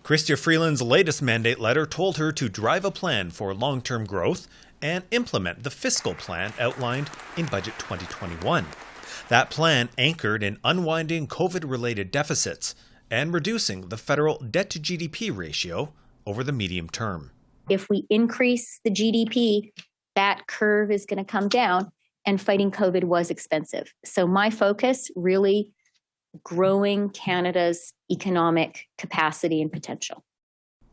Chrystia Freeland's latest mandate letter told her to drive a plan for long-term growth and implement the fiscal plan outlined in Budget 2021. That plan anchored in unwinding COVID-related deficits and reducing the federal debt-to-GDP ratio over the medium term. If we increase the GDP, that curve is going to come down, and fighting COVID was expensive. So my focus really growing Canada's economic capacity and potential.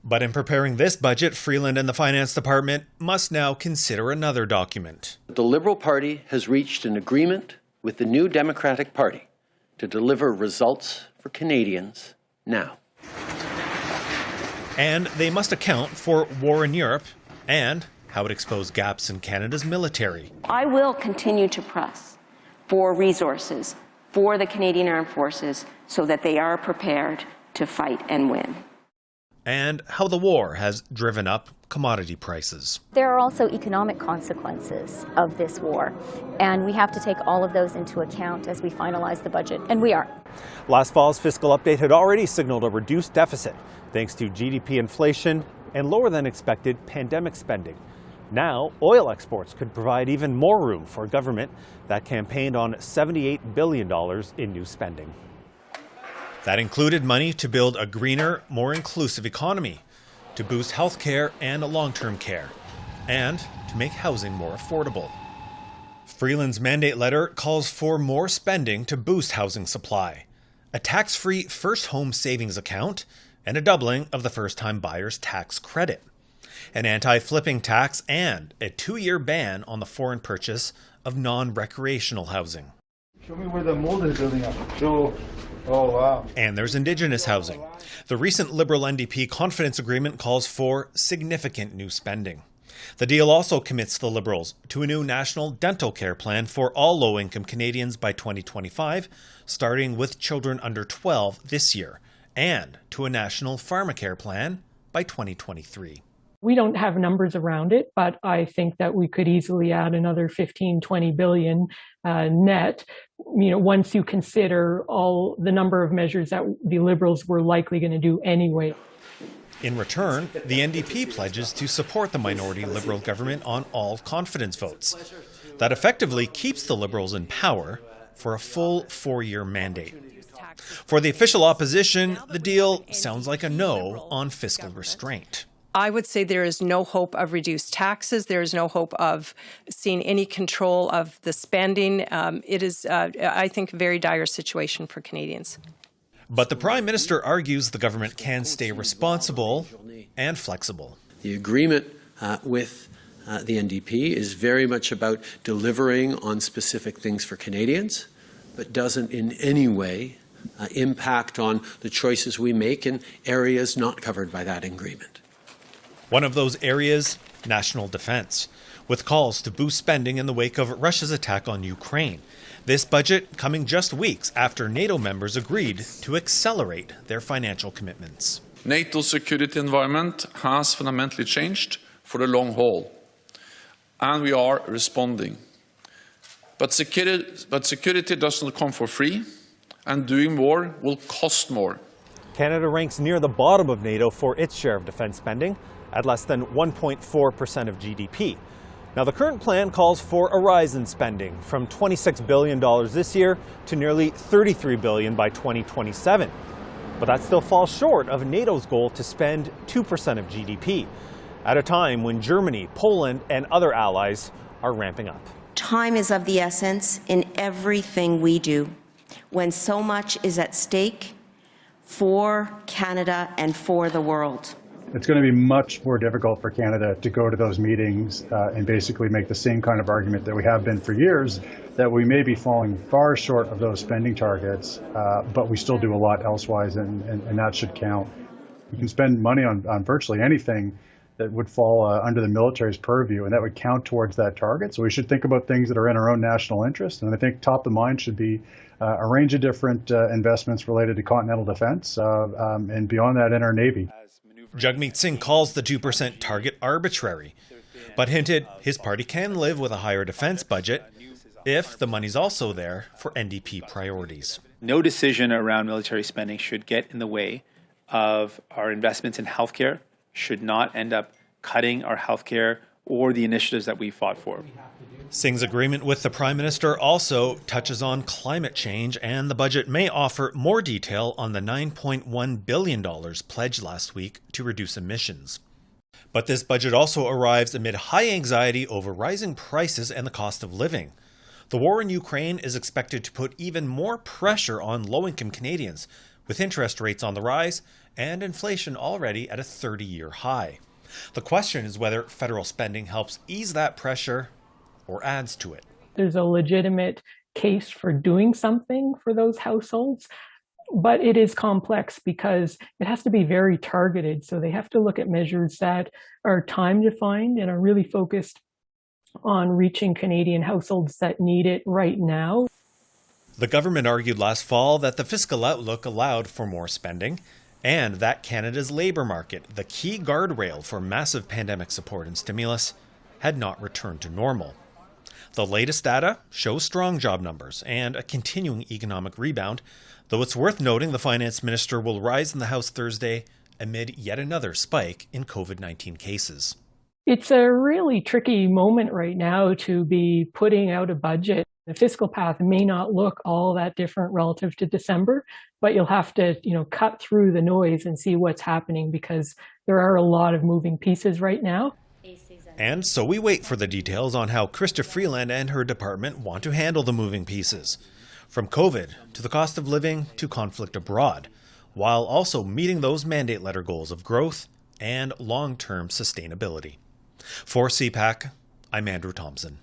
But in preparing this budget, Freeland and the Finance Department must now consider another document. The Liberal Party has reached an agreement with the new Democratic Party to deliver results for Canadians now. And they must account for war in Europe and how it exposed gaps in Canada's military. I will continue to press for resources for the Canadian Armed Forces so that they are prepared to fight and win. And how the war has driven up commodity prices. There are also economic consequences of this war, and we have to take all of those into account as we finalize the budget, and we are. Last fall's fiscal update had already signaled a reduced deficit thanks to GDP inflation and lower than expected pandemic spending. Now, oil exports could provide even more room for a government that campaigned on $78 billion in new spending. That included money to build a greener, more inclusive economy, to boost healthcare and long-term care, and to make housing more affordable. Freeland's mandate letter calls for more spending to boost housing supply, a tax-free first home savings account, and a doubling of the first-time buyer's tax credit, an anti-flipping tax, and a 2-year ban on the foreign purchase of non-recreational housing. Show me where the mold is building up. Oh, wow. And there's Indigenous housing. The recent Liberal-NDP confidence agreement calls for significant new spending. The deal also commits the Liberals to a new national dental care plan for all low-income Canadians by 2025, starting with children under 12 this year, and to a national pharmacare plan by 2023. We don't have numbers around it, but I think that we could easily add another 15-20 billion net, once you consider all the number of measures that the Liberals were likely going to do anyway. In return, the NDP pledges to support the minority Liberal government on all confidence votes. That effectively keeps the Liberals in power for a full 4-year mandate. For the official opposition, the deal sounds like a no on fiscal restraint. I would say there is no hope of reduced taxes. There is no hope of seeing any control of the spending. It is, I think, a very dire situation for Canadians. But the Prime Minister argues the government can stay responsible and flexible. The agreement with the NDP is very much about delivering on specific things for Canadians, but doesn't in any way impact on the choices we make in areas not covered by that agreement. One of those areas, national defense, with calls to boost spending in the wake of Russia's attack on Ukraine. This budget coming just weeks after NATO members agreed to accelerate their financial commitments. NATO's security environment has fundamentally changed for the long haul, and we are responding. But security doesn't come for free, and doing more will cost more. Canada ranks near the bottom of NATO for its share of defense spending, at less than 1.4% of GDP. Now, the current plan calls for a rise in spending from $26 billion this year to nearly $33 billion by 2027. But that still falls short of NATO's goal to spend 2% of GDP, at a time when Germany, Poland, and other allies are ramping up. Time is of the essence in everything we do, when so much is at stake for Canada and for the world. It's going to be much more difficult for Canada to go to those meetings and basically make the same kind of argument that we have been for years, that we may be falling far short of those spending targets, but we still do a lot elsewise, and that should count. You can spend money on virtually anything that would fall under the military's purview, and that would count towards that target. So we should think about things that are in our own national interest, and I think top of mind should be a range of different investments related to continental defense, and beyond that in our Navy. Jagmeet Singh calls the 2% target arbitrary, but hinted his party can live with a higher defense budget if the money's also there for NDP priorities. No decision around military spending should get in the way of our investments in healthcare should not end up cutting our healthcare or the initiatives that we fought for. Singh's agreement with the Prime Minister also touches on climate change, and the budget may offer more detail on the $9.1 billion pledged last week to reduce emissions. But this budget also arrives amid high anxiety over rising prices and the cost of living. The war in Ukraine is expected to put even more pressure on low-income Canadians, with interest rates on the rise and inflation already at a 30-year high. The question is whether federal spending helps ease that pressure or adds to it. There's a legitimate case for doing something for those households, but it is complex because it has to be very targeted. So they have to look at measures that are time-defined and are really focused on reaching Canadian households that need it right now. The government argued last fall that the fiscal outlook allowed for more spending, and that Canada's labour market, the key guardrail for massive pandemic support and stimulus, had not returned to normal. The latest data shows strong job numbers and a continuing economic rebound, though it's worth noting the Finance Minister will rise in the House Thursday amid yet another spike in COVID-19 cases. It's a really tricky moment right now to be putting out a budget. The fiscal path may not look all that different relative to December, but you'll have to, cut through the noise and see what's happening because there are a lot of moving pieces right now. And so we wait for the details on how Chrystia Freeland and her department want to handle the moving pieces, from COVID to the cost of living to conflict abroad, while also meeting those mandate letter goals of growth and long-term sustainability. For CPAC, I'm Andrew Thomson.